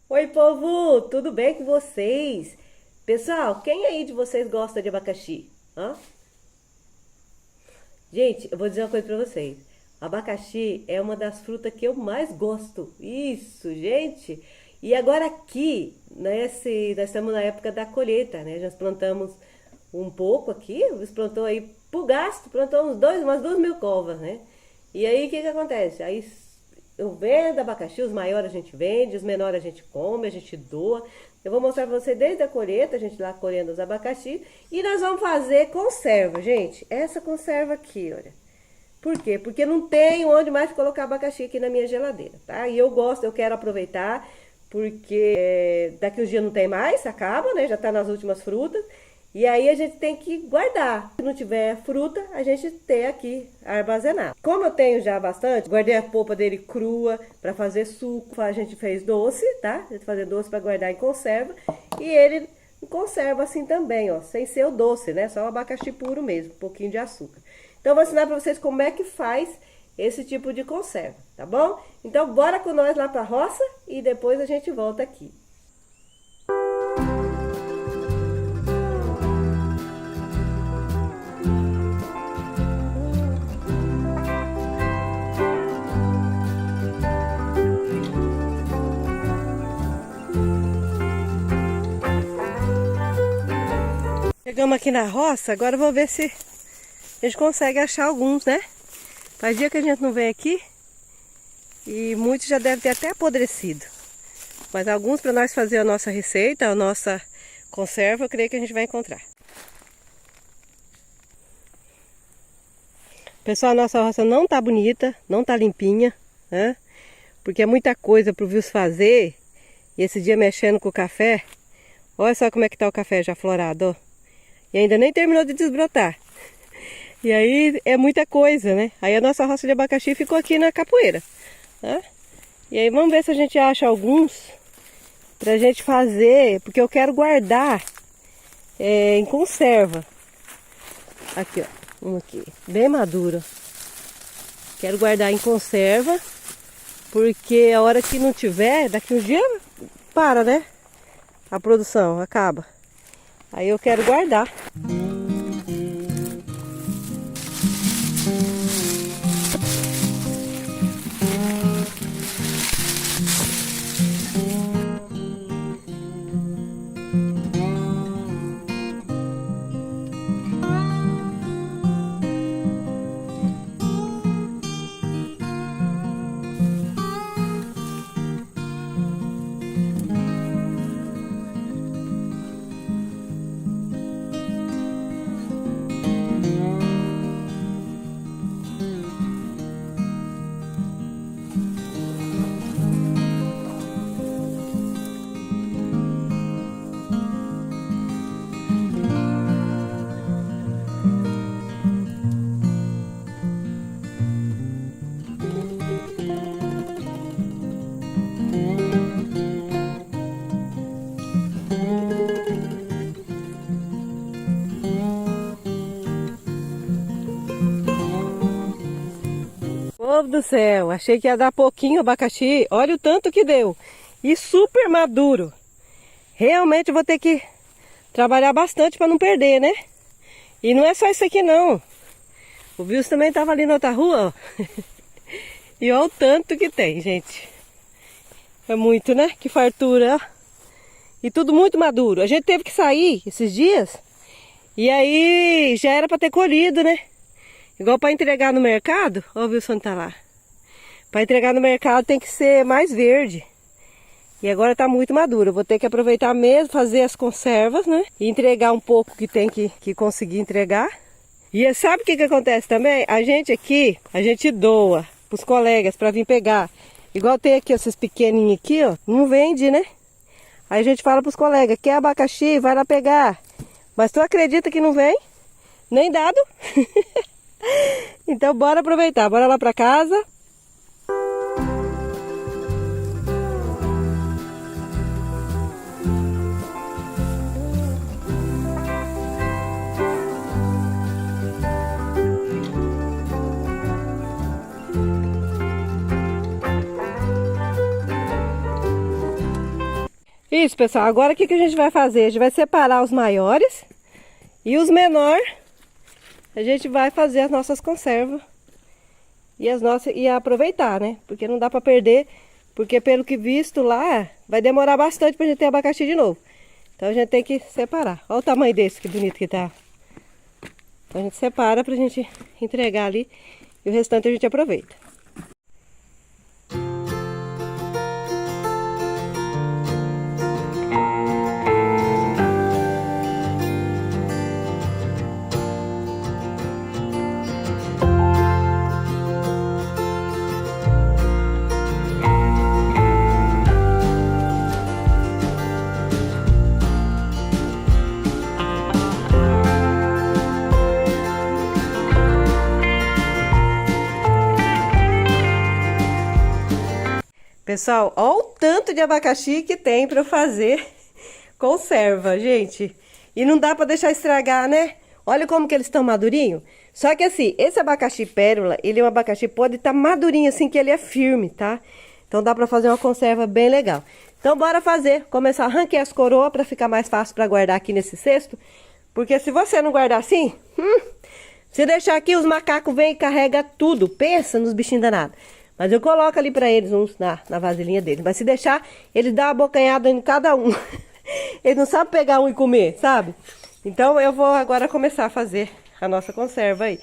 Oi, povo! Tudo bem com vocês? Pessoal, quem aí de vocês gosta de abacaxi? Hã? Gente, eu vou dizer uma coisa pra vocês. Abacaxi é uma das frutas que eu mais gosto. Isso, gente! E agora aqui, nós estamos na época da colheita, né? Já plantamos um pouco aqui, você plantou aí pro gasto, plantou umas 2.000 covas, né? E aí o que que acontece? Aí eu vendo abacaxi, os maiores a gente vende, os menores a gente come, a gente doa. Eu vou mostrar pra você desde a colheita, a gente lá colhendo os abacaxi. E nós vamos fazer conserva, gente. Essa conserva aqui, olha. Por quê? Porque não tem onde mais colocar abacaxi aqui na minha geladeira, tá? E eu gosto, eu quero aproveitar, porque daqui uns dias não tem mais, acaba, né? Já tá nas últimas frutas. E aí a gente tem que guardar. Se não tiver fruta, a gente tem aqui armazenado. Como eu tenho já bastante, guardei a polpa dele crua para fazer suco. A gente fez doce, tá? A gente fazer doce para guardar em conserva. E ele conserva assim também, ó, sem ser o doce, né? Só o abacaxi puro mesmo, um pouquinho de açúcar. Então eu vou ensinar para vocês como é que faz esse tipo de conserva, tá bom? Então bora com nós lá para a roça e depois a gente volta aqui. Chegamos aqui na roça, agora eu vou ver se a gente consegue achar alguns, né? Faz dia que a gente não vem aqui e muitos já devem ter até apodrecido. Mas alguns para nós fazer a nossa receita, a nossa conserva, eu creio que a gente vai encontrar. Pessoal, a nossa roça não tá bonita, não tá limpinha, né? Porque é muita coisa pro Vils fazer. E esse dia mexendo com o café, olha só como é que tá o café já florado, ó. E ainda nem terminou de desbrotar. E aí é muita coisa, né? Aí a nossa roça de abacaxi ficou aqui na capoeira, né? E aí vamos ver se a gente acha alguns pra gente fazer, porque eu quero guardar em conserva. Aqui, ó, um aqui, bem maduro. Quero guardar em conserva, porque a hora que não tiver, daqui uns dias para, né? A produção acaba. Aí eu quero guardar. Povo do céu, achei que ia dar pouquinho abacaxi. Olha o tanto que deu. E super maduro. Realmente eu vou ter que trabalhar bastante para não perder, né? E não é só isso aqui não. O Vils também estava ali na outra rua, ó. E olha o tanto que tem, gente. É muito, né? Que fartura, ó. E tudo muito maduro. A gente teve que sair esses dias. E aí já era para ter colhido, né? Igual para entregar no mercado. Ó, o Wilson tá lá. Para entregar no mercado tem que ser mais verde. E agora tá muito maduro. Eu vou ter que aproveitar mesmo, fazer as conservas, né? E entregar um pouco que tem que conseguir entregar. E sabe o que que acontece também? A gente aqui, a gente doa pros colegas para vir pegar. Igual tem aqui esses pequenininhos aqui, ó. Não vende, né? Aí a gente fala pros colegas, quer abacaxi? Vai lá pegar. Mas tu acredita que não vem? Nem dado. Então bora aproveitar, bora lá pra casa. Isso, pessoal. Agora o que a gente vai fazer? A gente vai separar os maiores e os menores. A gente vai fazer as nossas conservas e aproveitar, né? Porque não dá pra perder, porque pelo que visto lá, vai demorar bastante pra gente ter abacaxi de novo. Então a gente tem que separar. Olha o tamanho desse, que bonito que tá. Então a gente separa pra gente entregar ali e o restante a gente aproveita. Pessoal, olha o tanto de abacaxi que tem para fazer conserva, gente. E não dá para deixar estragar, né? Olha como que eles estão madurinhos. Só que assim, esse abacaxi pérola, ele é um abacaxi, pode estar madurinho assim, que ele é firme, tá? Então dá para fazer uma conserva bem legal. Então bora fazer, começar a arrancar as coroas para ficar mais fácil para guardar aqui nesse cesto. Porque se você não guardar assim, se deixar aqui, os macacos vêm e carregam tudo. Pensa nos bichinhos danados. Mas eu coloco ali pra eles uns na vasilhinha deles. Mas se deixar, eles dão uma bocanhada em cada um. Eles não sabem pegar um e comer, sabe? Então eu vou agora começar a fazer a nossa conserva aí.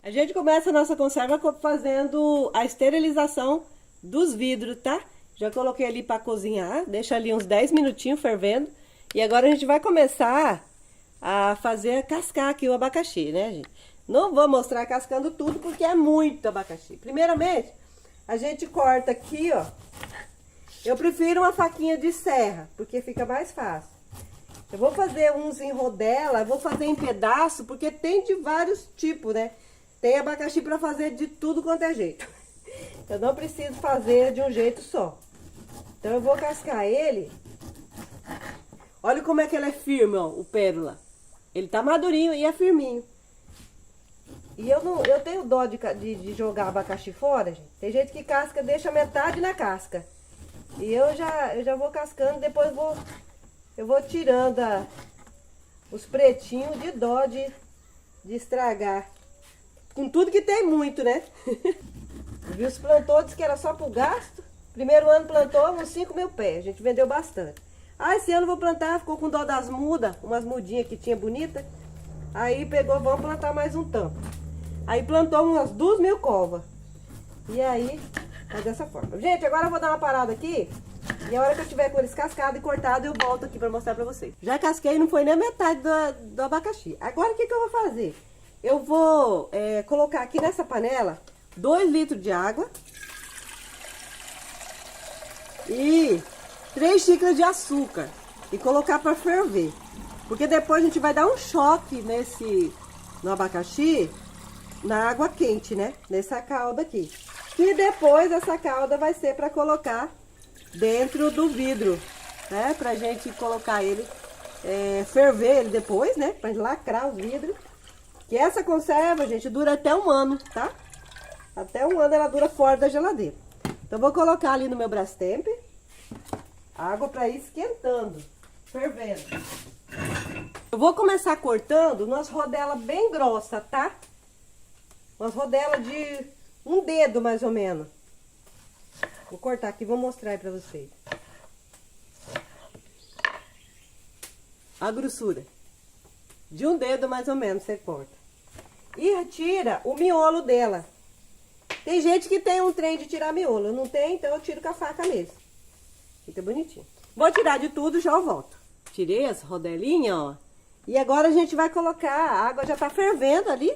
A gente começa a nossa conserva fazendo a esterilização dos vidros, tá? Já coloquei ali para cozinhar, deixa ali uns 10 minutinhos fervendo. E agora a gente vai começar a cascar aqui o abacaxi, né, gente? Não vou mostrar cascando tudo porque é muito abacaxi. Primeiramente, a gente corta aqui, ó. Eu prefiro uma faquinha de serra, porque fica mais fácil. Eu vou fazer uns em rodela, vou fazer em pedaço, porque tem de vários tipos, né? Tem abacaxi para fazer de tudo quanto é jeito. Eu não preciso fazer de um jeito só. Então eu vou cascar ele. Olha como é que ele é firme, ó, o pérola. Ele tá madurinho e é firminho. E eu tenho dó de jogar abacaxi fora, gente. Tem gente que casca, deixa metade na casca. E eu já vou cascando, depois eu vou tirando os pretinhos de dó de estragar. Com tudo que tem muito, né? Viu, se plantou, disse que era só pro gasto. Primeiro ano plantou uns 5.000 pés, a gente vendeu bastante. Ah, esse ano eu vou plantar, ficou com dó das mudas, umas mudinhas que tinha bonita. Aí pegou, vamos plantar mais um tanto. Aí plantou umas 2.000 covas. E aí, faz dessa forma. Gente, agora eu vou dar uma parada aqui. E a hora que eu tiver com eles cascados e cortados, eu volto aqui pra mostrar pra vocês. Já casquei, não foi nem metade do abacaxi. Agora o que eu vou fazer? Eu vou colocar aqui nessa panela 2 litros de água e 3 xícaras de açúcar e colocar para ferver. Porque depois a gente vai dar um choque no abacaxi, na água quente, né? Nessa calda aqui. E depois essa calda vai ser para colocar dentro do vidro, né? Pra gente colocar ele, ferver ele depois, né? Pra lacrar o vidro. Que essa conserva, gente, dura até 1 ano, tá? Até 1 ano ela dura fora da geladeira. Então, vou colocar ali no meu Brastemp água para ir esquentando, fervendo. Eu vou começar cortando umas rodelas bem grossas, tá? Umas rodelas de 1 dedo, mais ou menos. Vou cortar aqui e vou mostrar aí para vocês. A grossura. De 1 dedo, mais ou menos, você corta. E retira o miolo dela. Tem gente que tem um trem de tirar miolo. Eu não tenho, então eu tiro com a faca mesmo. Fica bonitinho. Vou tirar de tudo e já eu volto. Tirei as rodelinhas, ó. E agora a gente vai colocar, a água já tá fervendo ali.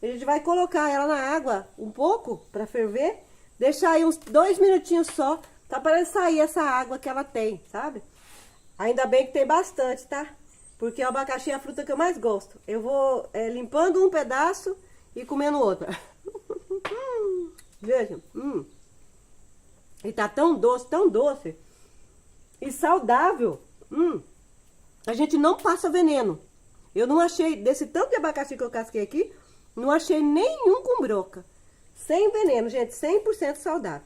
A gente vai colocar ela na água um pouco pra ferver. Deixar aí uns 2 minutinhos só, tá para sair essa água que ela tem, sabe? Ainda bem que tem bastante, tá? Porque o abacaxi é a fruta que eu mais gosto. Eu vou limpando um pedaço e comendo outro. Veja. E tá tão doce e saudável. A gente não passa veneno. Eu não achei, desse tanto de abacaxi que eu casquei aqui, não achei nenhum com broca. Sem veneno, gente, 100% saudável.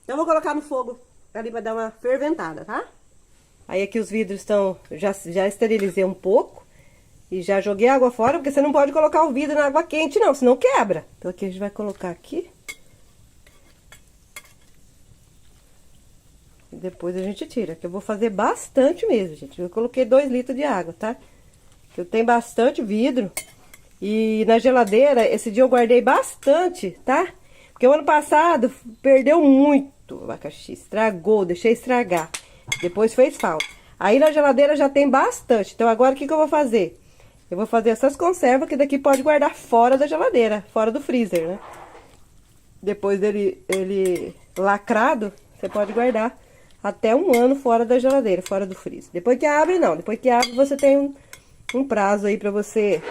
Então, eu vou colocar no fogo ali pra dar uma ferventada, tá? Aí aqui os vidros estão, já esterilizei um pouco. E já joguei a água fora, porque você não pode colocar o vidro na água quente não, senão quebra. Então aqui a gente vai colocar aqui. E depois a gente tira, que eu vou fazer bastante mesmo, gente. Eu coloquei 2 litros de água, tá? Eu tenho bastante vidro. E na geladeira, esse dia eu guardei bastante, tá? Porque o ano passado perdeu muito o abacaxi, estragou, deixei estragar. Depois fez falta. Aí na geladeira já tem bastante. Então agora o que eu vou fazer? Eu vou fazer essas conservas que daqui pode guardar fora da geladeira, fora do freezer, né? Depois dele lacrado, você pode guardar até 1 ano fora da geladeira, fora do freezer. Depois que abre, não. Depois que abre, você tem um prazo aí pra você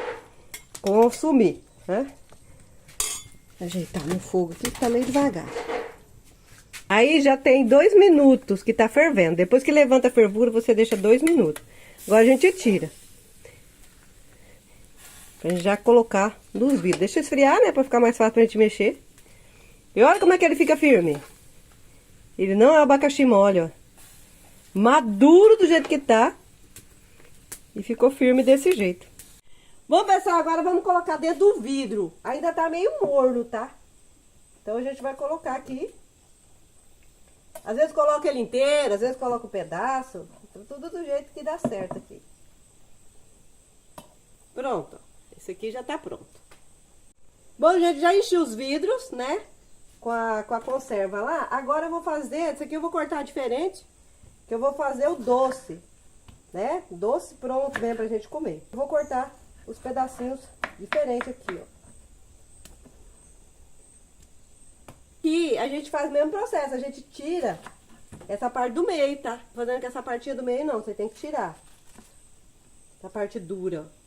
consumir, né? Ajeitar no fogo aqui, que tá meio devagar. Aí já tem 2 minutos que tá fervendo. Depois que levanta a fervura, você deixa 2 minutos. Agora a gente tira. Pra gente já colocar nos vidros. Deixa esfriar, né? Pra ficar mais fácil pra gente mexer. E olha como é que ele fica firme. Ele não é abacaxi mole, ó. Maduro do jeito que tá. E ficou firme desse jeito. Bom, pessoal, agora vamos colocar dentro do vidro. Ainda tá meio morno, tá? Então a gente vai colocar aqui. Às vezes coloca ele inteiro, às vezes coloca um pedaço. Tudo do jeito que dá certo aqui. Pronto. Esse aqui já tá pronto. Bom, gente, já enchi os vidros, né? Com a conserva lá. Agora eu vou fazer, esse aqui eu vou cortar diferente. Que eu vou fazer o doce, né? Doce pronto mesmo pra gente comer. Eu vou cortar os pedacinhos diferentes aqui, ó. E a gente faz o mesmo processo, a gente tira essa parte do meio, tá? Fazendo que essa partinha do meio não, você tem que tirar. Essa parte dura, ó.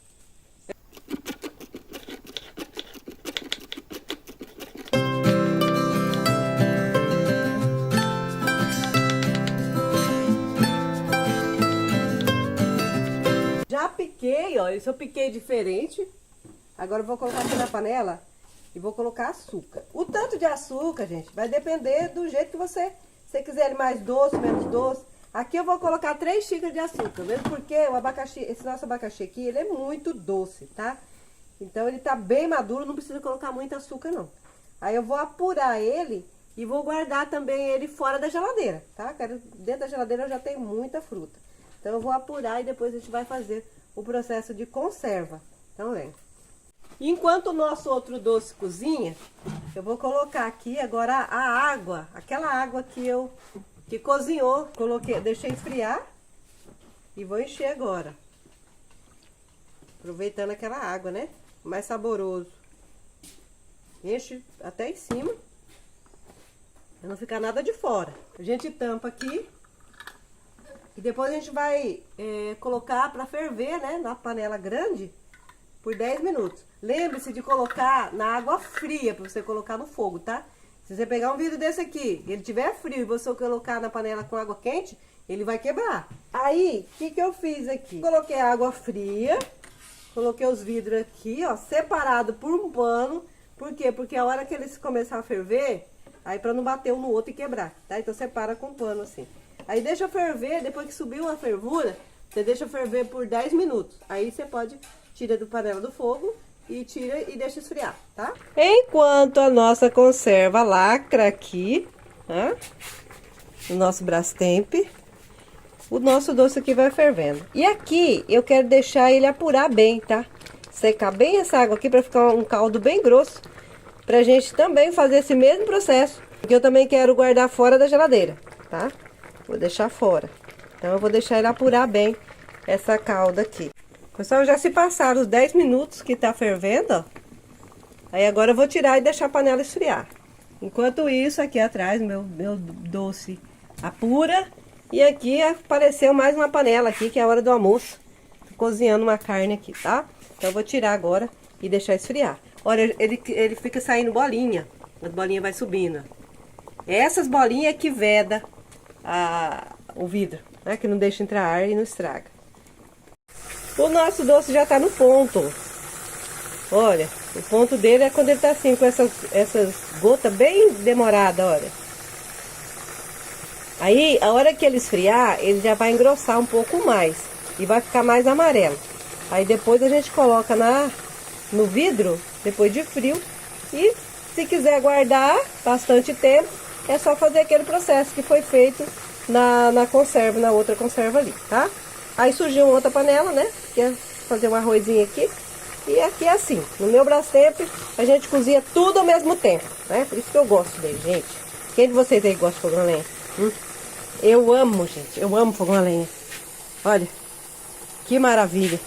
Já piquei, ó, isso eu piquei diferente. Agora eu vou colocar aqui na panela e vou colocar açúcar. O tanto de açúcar, gente, vai depender do jeito que você quiser ele mais doce, menos doce. Aqui eu vou colocar 3 xícaras de açúcar, mesmo porque o abacaxi, esse nosso abacaxi aqui, ele é muito doce, tá? Então ele tá bem maduro, não precisa colocar muito açúcar não. Aí eu vou apurar ele e vou guardar também ele fora da geladeira, tá? Dentro da geladeira eu já tenho muita fruta. Então eu vou apurar e depois a gente vai fazer o processo de conserva. Então vem. Enquanto o nosso outro doce cozinha, eu vou colocar aqui agora a água, aquela água que cozinhou, coloquei, deixei esfriar e vou encher agora. Aproveitando aquela água, né? Mais saboroso. Enche até em cima, pra não ficar nada de fora. A gente tampa aqui e depois a gente vai colocar para ferver, né? Na panela grande por 10 minutos. Lembre-se de colocar na água fria para você colocar no fogo, tá? Se você pegar um vidro desse aqui, ele tiver frio e você colocar na panela com água quente, ele vai quebrar. Aí, o que eu fiz aqui? Coloquei água fria, coloquei os vidros aqui, ó, separado por um pano. Por quê? Porque a hora que eles começar a ferver, aí para não bater um no outro e quebrar, tá? Então separa com um pano assim. Aí deixa ferver, depois que subiu a fervura, você deixa ferver por 10 minutos. Aí você pode tirar do panela do fogo e tira e deixa esfriar, tá? Enquanto a nossa conserva lacra aqui, tá? O nosso Brastemp, o nosso doce aqui vai fervendo. E aqui eu quero deixar ele apurar bem, tá? Secar bem essa água aqui para ficar um caldo bem grosso. Pra gente também fazer esse mesmo processo, que eu também quero guardar fora da geladeira, tá? Vou deixar fora. Então eu vou deixar ele apurar bem essa calda aqui. Pessoal, já se passaram os 10 minutos que tá fervendo, ó. Aí agora eu vou tirar e deixar a panela esfriar. Enquanto isso, aqui atrás, meu doce apura. E aqui apareceu mais uma panela aqui, que é a hora do almoço. Tô cozinhando uma carne aqui, tá? Então eu vou tirar agora e deixar esfriar. Olha, ele fica saindo bolinha. As bolinhas vai subindo. Essas bolinhas que veda o vidro, né? Que não deixa entrar ar e não estraga. O nosso doce já tá no ponto. Olha, o ponto dele é quando ele tá assim, com essas gotas bem demoradas, olha. Aí, a hora que ele esfriar, ele já vai engrossar um pouco mais. E vai ficar mais amarelo. Aí depois a gente coloca no vidro, depois de frio. E se quiser guardar bastante tempo, é só fazer aquele processo que foi feito na conserva, na outra conserva ali, tá? Aí surgiu outra panela, né? Que é fazer um arrozinho aqui. E aqui é assim, no meu Brastemp a gente cozinha tudo ao mesmo tempo, né? Por isso que eu gosto dele, gente. Quem de vocês aí gosta de fogão a lenha? Eu amo, gente, eu amo fogão a lenha. Olha, que maravilha.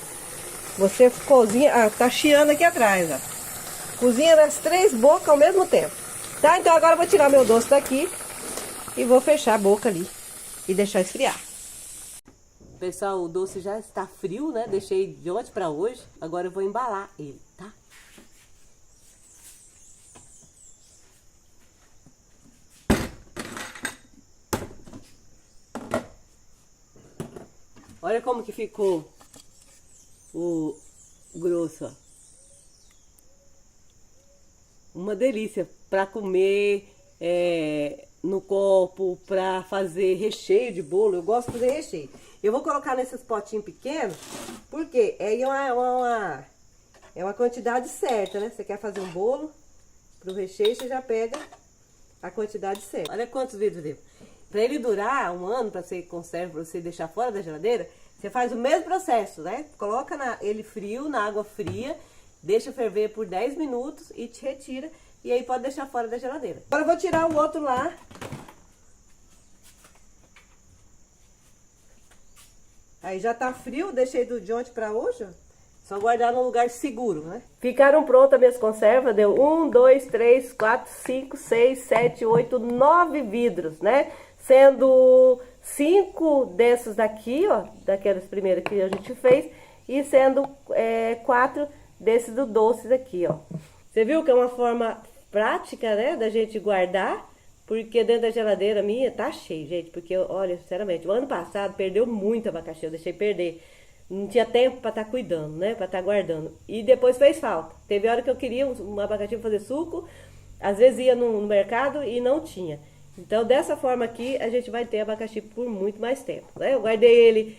Você cozinha, tá chiando aqui atrás, ó. Cozinha nas 3 bocas ao mesmo tempo. Tá, então agora eu vou tirar meu doce daqui e vou fechar a boca ali e deixar esfriar. Pessoal, o doce já está frio, né? Deixei de ontem para hoje. Agora eu vou embalar ele, tá? Olha como que ficou o grosso, ó. Uma delícia para comer no copo, para fazer recheio de bolo. Eu gosto de fazer recheio. Eu vou colocar nesses potinhos pequenos, porque é uma quantidade certa, né? Você quer fazer um bolo pro recheio, você já pega a quantidade certa. Olha quantos vidros deu. Para ele durar um ano, para você conservar, para você deixar fora da geladeira, você faz o mesmo processo, né? Coloca ele frio, na água fria, deixa ferver por 10 minutos e te retira. E aí pode deixar fora da geladeira. Agora eu vou tirar o outro lá. Aí já tá frio, deixei de ontem pra hoje, ó. Só guardar num lugar seguro, né? Ficaram prontas minhas conservas, deu 1, 2, 3, 4, 5, 6, 7, 8, 9 vidros, né? Sendo 5 desses daqui, ó, daquelas primeiras que a gente fez, e sendo 4 desses do doces aqui, ó. Você viu que é uma forma prática, né, da gente guardar, porque dentro da geladeira minha tá cheio, gente, porque, olha, sinceramente, o ano passado perdeu muito abacaxi, eu deixei perder, não tinha tempo para estar cuidando, né, para estar guardando, e depois fez falta, teve hora que eu queria um abacaxi para fazer suco, às vezes ia no mercado e não tinha, então dessa forma aqui a gente vai ter abacaxi por muito mais tempo, né, eu guardei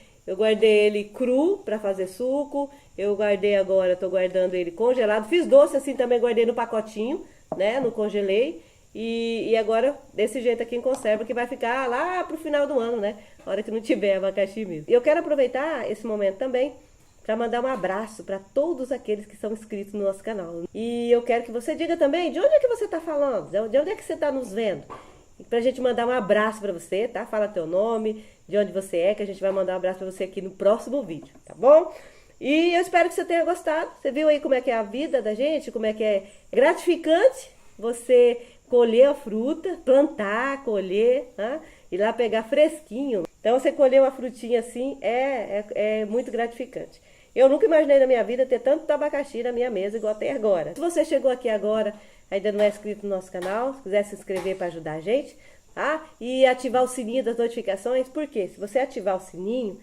ele cru para fazer suco, eu guardei agora, tô guardando ele congelado, fiz doce assim também, guardei no pacotinho, né, não congelei, e agora desse jeito aqui em conserva, que vai ficar lá pro final do ano, né, a hora que não tiver abacaxi mesmo. E eu quero aproveitar esse momento também para mandar um abraço para todos aqueles que são inscritos no nosso canal. E eu quero que você diga também de onde é que você tá falando, de onde é que você tá nos vendo, pra gente mandar um abraço para você, tá? Fala teu nome, de onde você é, que a gente vai mandar um abraço para você aqui no próximo vídeo, tá bom? E eu espero que você tenha gostado. Você viu aí como é que é a vida da gente, como é que é gratificante você colher a fruta, plantar, colher, né? Ir lá pegar fresquinho. Então você colher uma frutinha assim é muito gratificante. Eu nunca imaginei na minha vida ter tanto abacaxi na minha mesa igual tem agora. Se você chegou aqui agora, ainda não é inscrito no nosso canal, se quiser se inscrever para ajudar a gente, tá? E ativar o sininho das notificações, porque se você ativar o sininho,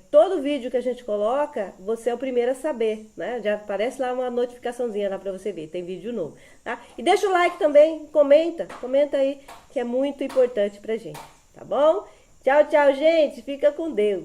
todo vídeo que a gente coloca, você é o primeiro a saber, né? Já aparece lá uma notificaçãozinha lá pra você ver, tem vídeo novo, tá? E deixa o like também, comenta aí, que é muito importante pra gente, tá bom? Tchau, tchau, gente, fica com Deus.